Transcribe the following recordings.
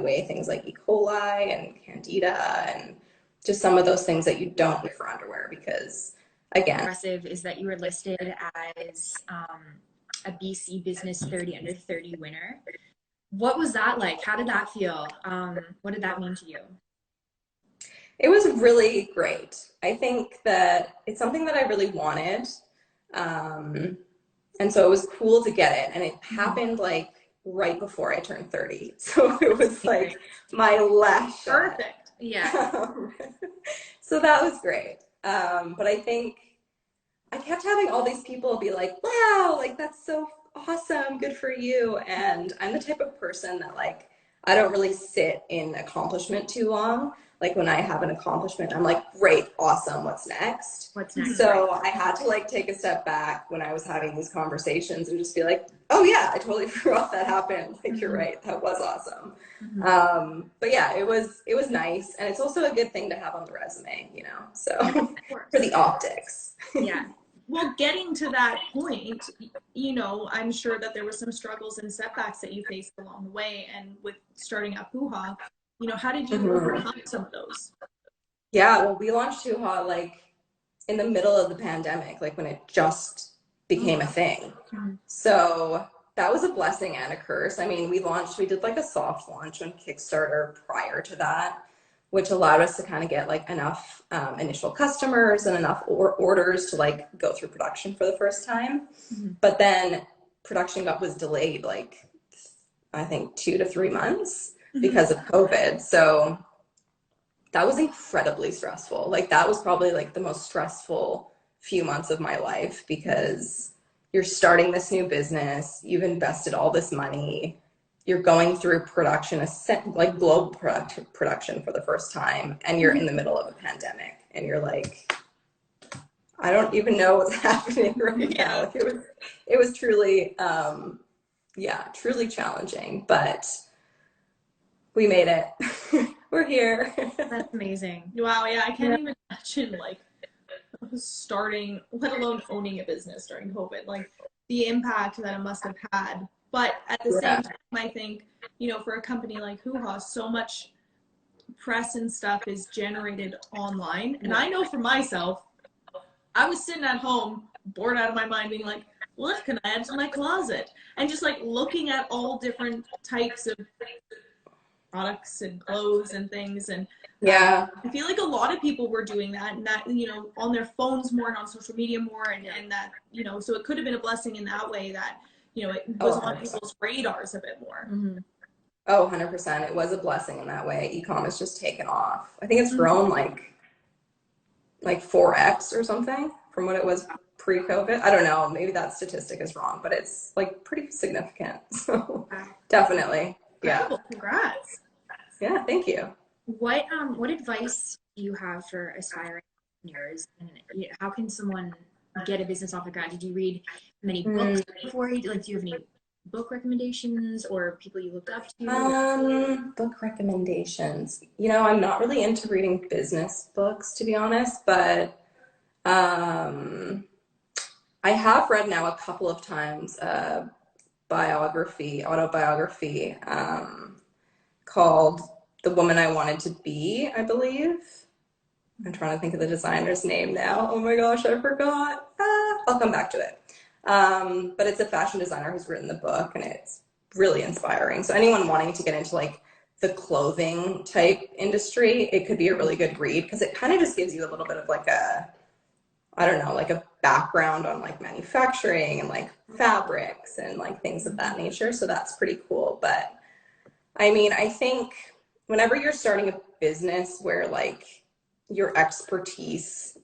away things like E. coli and Candida and just some of those things that you don't need for underwear because, again, impressive is that you were listed as a BC Business 30 Under 30 winner. What was that like? How did that feel? What did that mean to you? It was really great. I think that it's something that I really wanted. And so it was cool to get it. And it happened like right before I turned 30. So it was like my last shot. Perfect. Yeah. So that was great. But I think I kept having all these people be like, wow, like that's so awesome. Good for you. And I'm the type of person that like, I don't really sit in accomplishment too long. Like when I have an accomplishment, I'm like, great, awesome, what's next? What's next? So I had to like take a step back when I was having these conversations and just be like, oh yeah, I totally forgot that happened. Like you're right, that was awesome. But yeah, it was nice. And it's also a good thing to have on the resume, you know, so for the optics. Yeah. Well, getting to that point, you know, I'm sure that there were some struggles and setbacks that you faced along the way. And with starting up Hoo Ha, you know, how did you overcome some of those? Yeah, well, we launched Hoo Ha like in the middle of the pandemic, like when it just became a thing. So that was a blessing and a curse. I mean, we did like a soft launch on Kickstarter prior to that, which allowed us to kind of get like enough initial customers and enough orders to like go through production for the first time. But then production was delayed like I think 2 to 3 months because of COVID. So that was incredibly stressful. Like that was probably like the most stressful few months of my life because you're starting this new business, you've invested all this money, you're going through production, like global production for the first time, and you're in the middle of a pandemic, and you're like, I don't even know what's happening right now. Like it was truly, truly challenging, but we made it. We're here. That's amazing. Wow, yeah, I can't even imagine like starting, let alone owning a business during COVID, like the impact that it must have had. But at the same time, I think, you know, for a company like Hoo Ha, so much press and stuff is generated online. And I know for myself, I was sitting at home, bored out of my mind, being like, what can I add to my closet? And just like looking at all different types of products and clothes and things. And I feel like a lot of people were doing that, and that, you know, on their phones more and on social media more, and that, you know, so it could have been a blessing in that way that, you know, it was on people's radars a bit more. Oh, 100%. It was a blessing in that way. Econ has just taken off. I think it's grown like 4x or something from what it was pre-COVID. I don't know. Maybe that statistic is wrong, but it's like pretty significant. So definitely. Incredible. Yeah. Congrats. Yeah, thank you. What advice do you have for aspiring entrepreneurs, and how can someone get a business off the ground? Did you read many books before? Like, do you have any book recommendations or people you looked up to? Book recommendations. You know, I'm not really into reading business books, to be honest, but I have read now a couple of times autobiography called The Woman I Wanted to Be, I believe. I'm trying to think of the designer's name now. Oh my gosh, I forgot. I'll come back to it. But it's a fashion designer who's written the book, and it's really inspiring. So anyone wanting to get into like the clothing type industry, it could be a really good read because it kind of just gives you a little bit of like like a background on like manufacturing and like fabrics and like things of that nature. So that's pretty cool. But I mean, I think whenever you're starting a business where like your expertise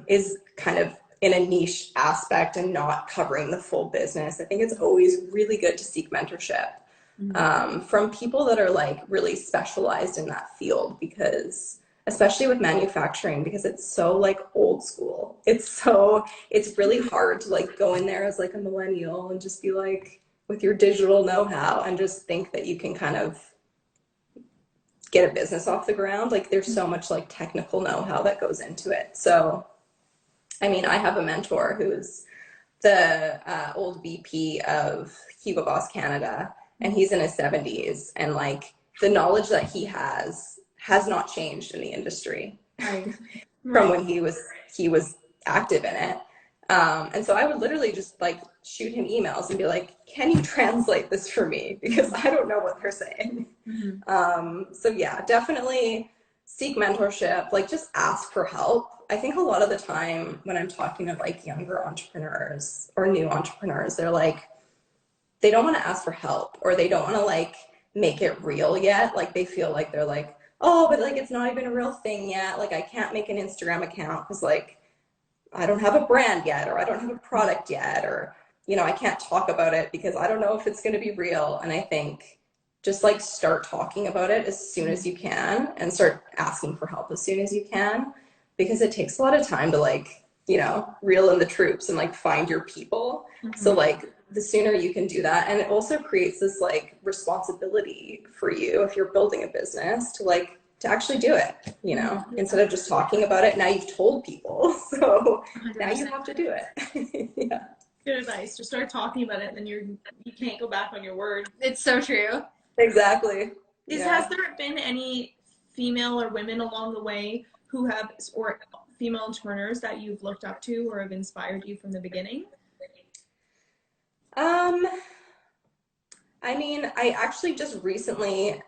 is kind of in a niche aspect and not covering the full business, I think it's always really good to seek mentorship from people that are like really specialized in that field, because especially with manufacturing, because it's so like old school. It's really hard to like go in there as like a millennial and just be like with your digital know-how and just think that you can kind of get a business off the ground. Like there's so much like technical know-how that goes into it. So, I mean, I have a mentor who's the old VP of Hugo Boss Canada, and he's in his 70s, and like the knowledge that he has not changed in the industry Right. from when he was active in it. And so I would literally just like shoot him emails and be like, can you translate this for me? Because I don't know what they're saying. So yeah, definitely seek mentorship, like just ask for help. I think a lot of the time when I'm talking to like younger entrepreneurs or new entrepreneurs, they're like, they don't want to ask for help, or they don't want to like make it real yet. Like they feel like they're like, oh, but like it's not even a real thing yet. Like I can't make an Instagram account because like I don't have a brand yet, or I don't have a product yet, or, you know, I can't talk about it because I don't know if it's going to be real. And I think just like start talking about it as soon as you can, and start asking for help as soon as you can, because it takes a lot of time to like, you know, reel in the troops and like find your people. So like the sooner you can do that, and it also creates this like responsibility for you if you're building a business to like to actually do it, you know, instead of just talking about it. Now you've told people, so 100%. now you have to do it. Yeah, Good advice. Just start talking about it, and then you can't go back on your word. It's so true. exactly. Has there been any female or women along the way who have, or female entrepreneurs that you've looked up to or have inspired you from the beginning? I mean, I actually just recently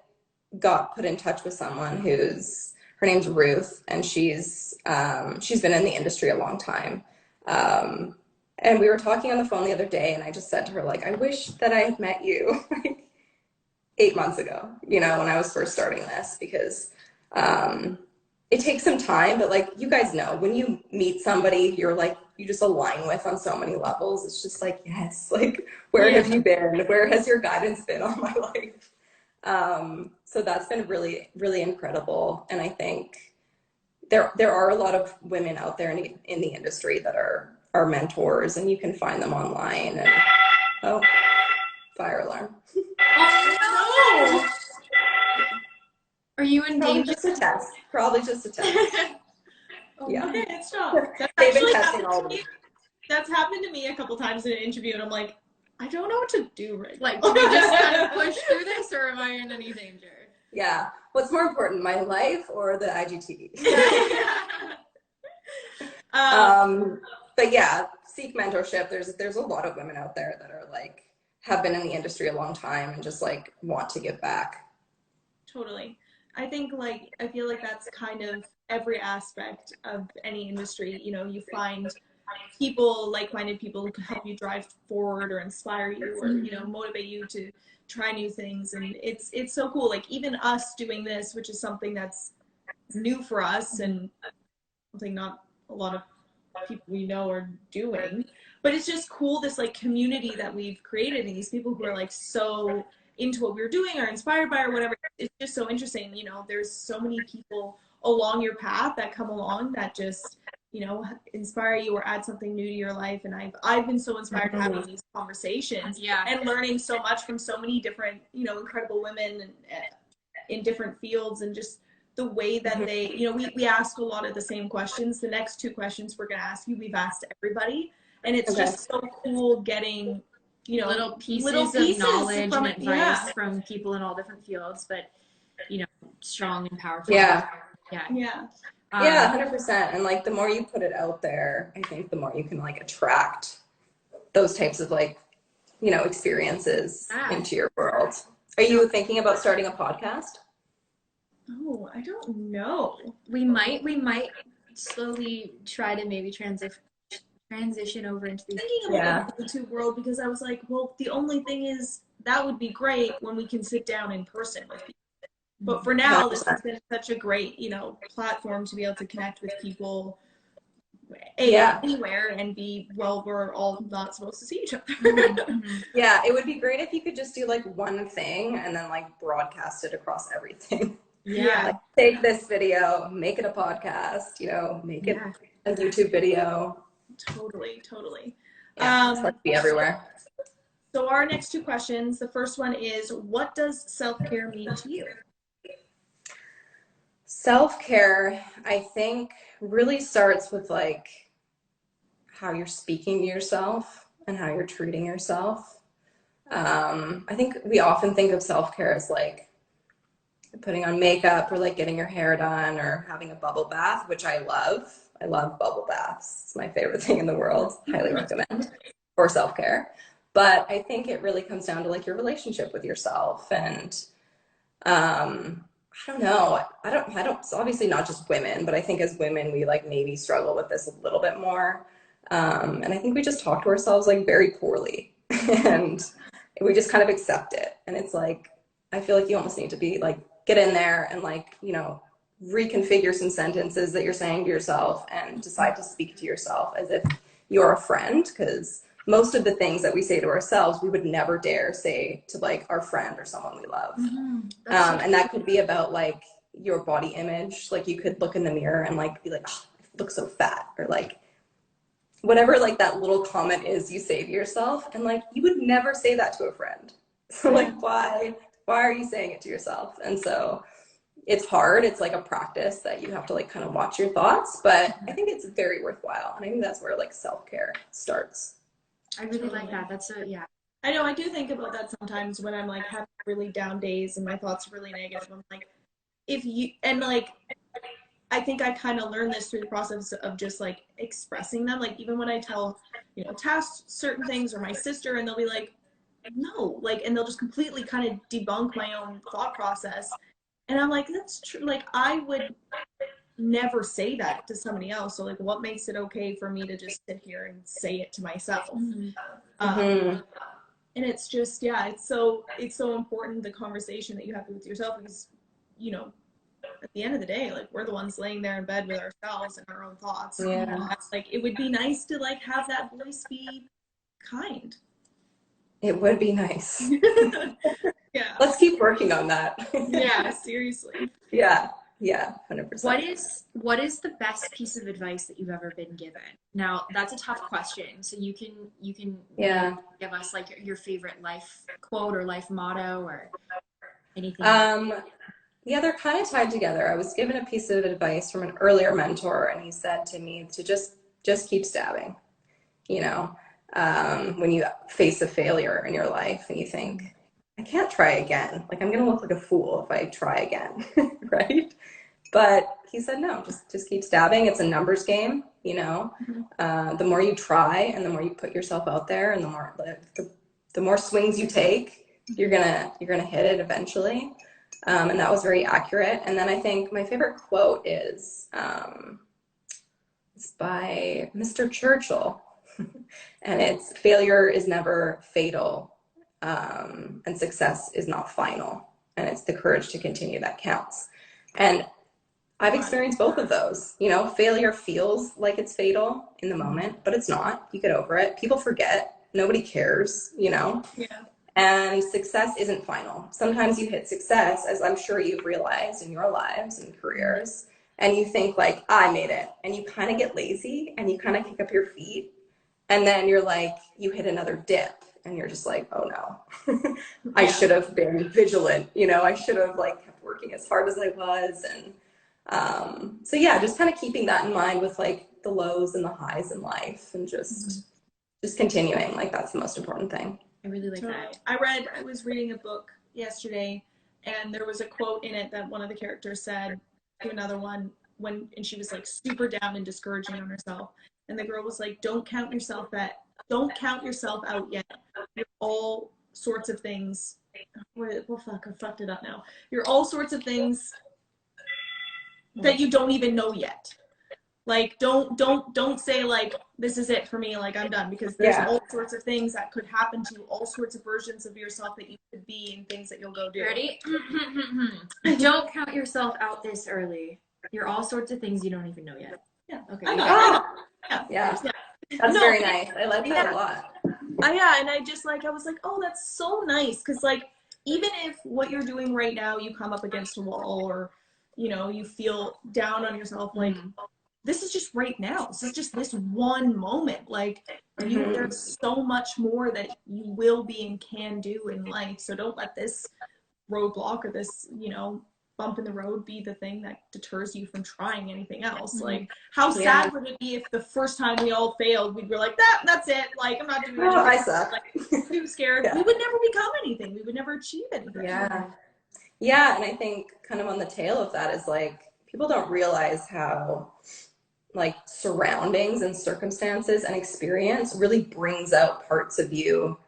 got put in touch with someone her name's Ruth, and she's been in the industry a long time. And we were talking on the phone the other day, and I just said to her, like, I wish that I had met you like 8 months ago, you know, when I was first starting this, because it takes some time, but like you guys know, when you meet somebody you're like, you just align with on so many levels, it's just like, yes, like where have you been? Where has your guidance been all my life? So that's been really, really incredible. And I think there are a lot of women out there in the industry that are mentors, and you can find them online. And oh, fire alarm. Oh no! Are you in Probably danger? just a test. Probably just a test. Yeah. Okay, it's stopped. That's They've been actually testing happened all to me. week. That's happened to me a couple times in an interview, and I'm like, I don't know what to do right now. Like, do we just kind of push through this, or am I in any danger? Yeah. What's more important, my life or the IGTV? But yeah, seek mentorship. There's a lot of women out there that are like, have been in the industry a long time and just like want to give back. Totally. I think I feel like that's kind of every aspect of any industry. You know, you find people, like-minded people, who can help you drive forward or inspire you, or, you know, motivate you to try new things. And it's so cool. Like even us doing this, which is something that's new for us and something not a lot of people we know are doing, but it's just cool, this like community that we've created, and these people who are like so into what we're doing or inspired by or whatever. It's just so interesting. You know, there's so many people along your path that come along that just, you know, inspire you or add something new to your life. And I've been so inspired having these conversations and learning so much from so many different, you know, incredible women and, in different fields, and just the way that they, you know, we ask a lot of the same questions. The next two questions we're going to ask you, we've asked everybody, and it's just so cool getting, you know, little pieces of knowledge and advice from people in all different fields, but, you know, strong and powerful. Yeah. 100%. And like the more you put it out there, I think the more you can like attract those types of like, you know, experiences into your world. Are you thinking about starting a podcast? Oh, I don't know. We might slowly try to maybe transition over into the thinking about the YouTube world, because I was like, well, the only thing is that would be great when we can sit down in person with people. But for now, 100%. This has been such a great, you know, platform to be able to connect with people anywhere, and be, well, we're all not supposed to see each other. Yeah, it would be great if you could just do like one thing and then like broadcast it across everything. Like take this video, make it a podcast, you know, make it a YouTube video. Totally. It's like be everywhere. So our next two questions, the first one is, what does self-care mean to you? Self-care, I think, really starts with like how you're speaking to yourself and how you're treating yourself. I think we often think of self-care as like putting on makeup or like getting your hair done or having a bubble bath, which I love. I love bubble baths. It's my favorite thing in the world. Highly recommend for self-care. But I think it really comes down to like your relationship with yourself. And I don't know. It's obviously not just women, but I think as women, we like maybe struggle with this a little bit more. And I think we just talk to ourselves like very poorly and we just kind of accept it. And it's like, I feel like you almost need to be like, get in there and like, you know, reconfigure some sentences that you're saying to yourself and decide to speak to yourself as if you're a friend. Because most of the things that we say to ourselves, we would never dare say to like our friend or someone we love. And that could be about like your body image. Like you could look in the mirror and like be like, oh, I look so fat, or like whatever like that little comment is you say to yourself, and like you would never say that to a friend. So like why are you saying it to yourself? And so it's hard. It's like a practice that you have to like kind of watch your thoughts, but I think it's very worthwhile. And I think that's where like self-care starts. I really like that. Yeah. I know, I do think about that sometimes when I'm like having really down days and my thoughts are really negative. I'm like, I think I kind of learned this through the process of just like expressing them. Like even when I tell, you know, Tass certain things or my sister, and they'll be like, no, like, and they'll just completely kind of debunk my own thought process. And I'm like, that's true. Like I would never say that to somebody else. So like, what makes it okay for me to just sit here and say it to myself? And it's just, yeah, it's so important, the conversation that you have with yourself, because, you know, at the end of the day, like we're the ones laying there in bed with ourselves and our own thoughts. Yeah. And that's like, it would be nice to like have that voice be kind. It would be nice. Yeah. Let's keep working on that. Yeah, seriously. Yeah, 100%. What is the best piece of advice that you've ever been given? Now, that's a tough question. So you can give us like your favorite life quote or life motto or anything. Yeah, they're kind of tied together. I was given a piece of advice from an earlier mentor, and he said to me to just keep stabbing. You know, when you face a failure in your life and you think, I can't try again. Like I'm gonna look like a fool if I try again, right? But he said, no, just keep stabbing. It's a numbers game, you know. The more you try and the more you put yourself out there, and the more swings you take, you're gonna hit it eventually. And that was very accurate. And then I think my favorite quote is it's by Mr. Churchill, and it's failure is never fatal, and success is not final, and it's the courage to continue that counts. And I've experienced both of those. You know, failure feels like it's fatal in the moment, but it's not. You get over it. People forget. Nobody cares, you know? Yeah. And success isn't final. Sometimes you hit success, as I'm sure you've realized in your lives and careers, and you think like, I made it. And you kind of get lazy and you kind of kick up your feet. And then you're like, you hit another dip and you're just like, oh no, I should have been vigilant. You know, I should have like kept working as hard as I was. And so yeah, just kind of keeping that in mind with like the lows and the highs in life, and just continuing. Like that's the most important thing. I really like that. I was reading a book yesterday, and there was a quote in it that one of the characters said to another one and she was like super down and discouraging on herself. And the girl was like, don't count yourself out yet. You're all sorts of things. Well, fuck, I fucked it up now. You're all sorts of things that you don't even know yet. Like, don't say like, this is it for me, like I'm done, because there's all sorts of things that could happen to you, all sorts of versions of yourself that you could be, and things that you'll go do. Ready? Don't count yourself out this early. You're all sorts of things you don't even know yet. Yeah. Okay. Yeah. That's very nice. I like that a lot. Yeah, and I was like, oh, that's so nice, because like, even if what you're doing right now, you come up against a wall, or you know, you feel down on yourself, like this is just right now. This is just this one moment. Like there's so much more that you will be and can do in life. So don't let this roadblock or this, you know, bump in the road be the thing that deters you from trying anything else. Like, how sad would it be if the first time we all failed, we'd be like, that's it. Like, I'm not doing anything. I suck. Like, too scared. We would never become anything. We would never achieve anything. Yeah, and I think kind of on the tail of that is like, people don't realize how like surroundings and circumstances and experience really brings out parts of you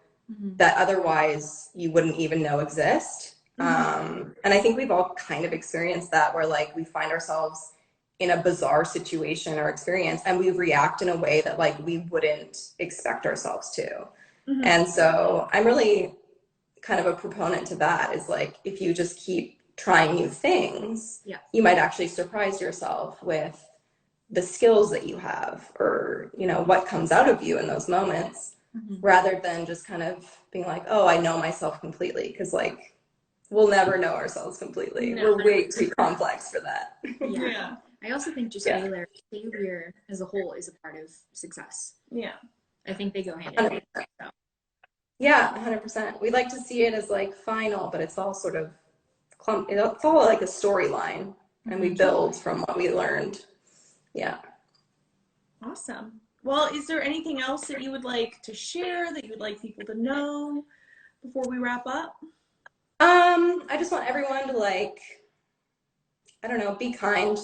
that otherwise you wouldn't even know exist. And I think we've all kind of experienced that, where like we find ourselves in a bizarre situation or experience and we react in a way that like we wouldn't expect ourselves to. And so I'm really kind of a proponent to that, is like, if you just keep trying new things, you might actually surprise yourself with the skills that you have, or, you know, what comes out of you in those moments, rather than just kind of being like, oh, I know myself completely. Because like, we'll never know ourselves completely. We're way too complex for that. I also think just failure as a whole is a part of success. I think they go hand in hand. So. Yeah, 100%. We like to see it as like final, but it's all sort of it's all like a storyline, and we build from what we learned. Awesome. Well, is there anything else that you would like to share, that you would like people to know before we wrap up? I just want everyone to, like, I don't know, be kind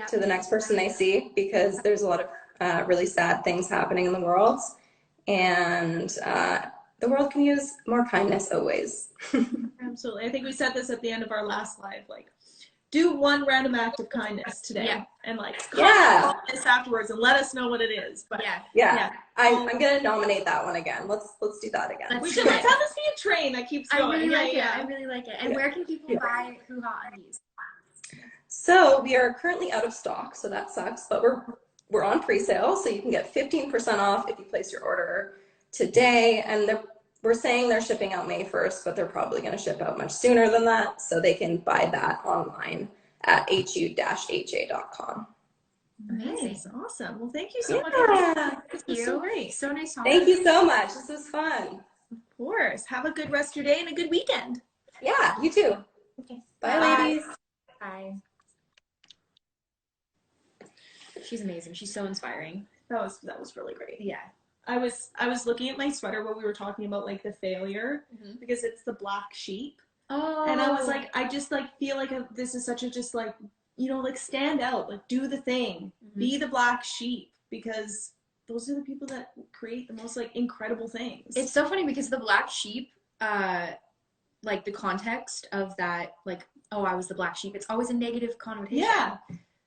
to the next person they see, because there's a lot of really sad things happening in the world, and the world can use more kindness always. Absolutely. I think we said this at the end of our last live, like, do one random act of kindness today, and like comment on this afterwards and let us know what it is. But I'm gonna nominate that one again. Let's do that again. Let's have this be a train that keeps going. I really like it. And where can people buy Hoo Ha undies? So we are currently out of stock, so that sucks. But we're on pre-sale, so you can get 15% off if you place your order today. And we're saying they're shipping out May 1st, but they're probably going to ship out much sooner than that. So they can buy that online at hu-ha.com. Nice. Awesome. Well, thank you so much. Thank you. So great. So nice talking. Thank you so much. This was fun. Of course. Have a good rest of your day and a good weekend. Yeah, you too. Okay. Bye, ladies. Bye. She's amazing. She's so inspiring. That was really great. Yeah. I was looking at my sweater while we were talking about like the failure, because it's the black sheep. Oh. And I was like, I just like feel like this is such a just like, you know, like stand out, like do the thing, be the black sheep, because those are the people that create the most like incredible things. It's so funny because the black sheep, like the context of that, like, oh, I was the black sheep, it's always a negative connotation. Yeah.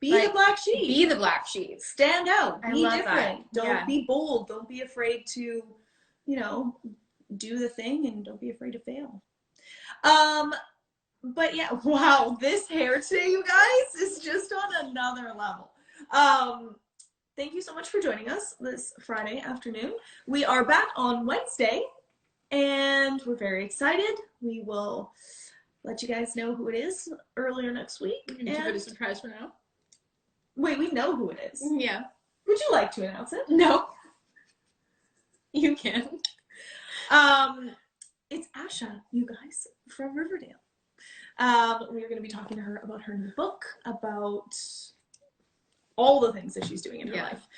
Be like, the black sheep. Be the black sheep. Stand out. Be different. That. Don't be bold. Don't be afraid to, you know, do the thing, and don't be afraid to fail. But yeah, wow, this hair today, you guys, is just on another level. Thank you so much for joining us this Friday afternoon. We are back on Wednesday, and we're very excited. We will let you guys know who it is earlier next week. We're going to keep it a surprise for now. Wait, we know who it is. Yeah. Would you like to announce it? No. You can. It's Asha, you guys, from Riverdale. We're going to be talking to her about her new book, about all the things that she's doing in her life.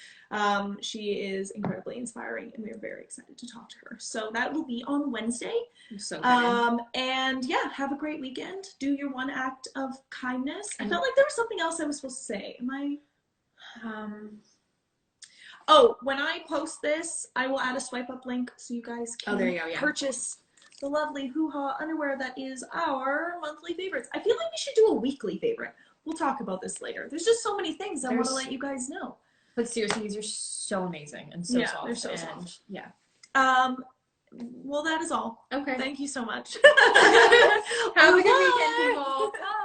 She is incredibly inspiring, and we're very excited to talk to her. So that will be on Wednesday. I'm so excited. And yeah, have a great weekend. Do your one act of kindness. I felt like there was something else I was supposed to say. Am I? Oh, when I post this, I will add a swipe up link so you guys can purchase the lovely Hoo Ha underwear that is our monthly favorites. I feel like we should do a weekly favorite. We'll talk about this later. There's just so many things I want to let you guys know. But seriously, these are so amazing and so soft. They're so soft. Yeah. Well, that is all. Okay. Thank you so much. Have a good weekend, people. Bye.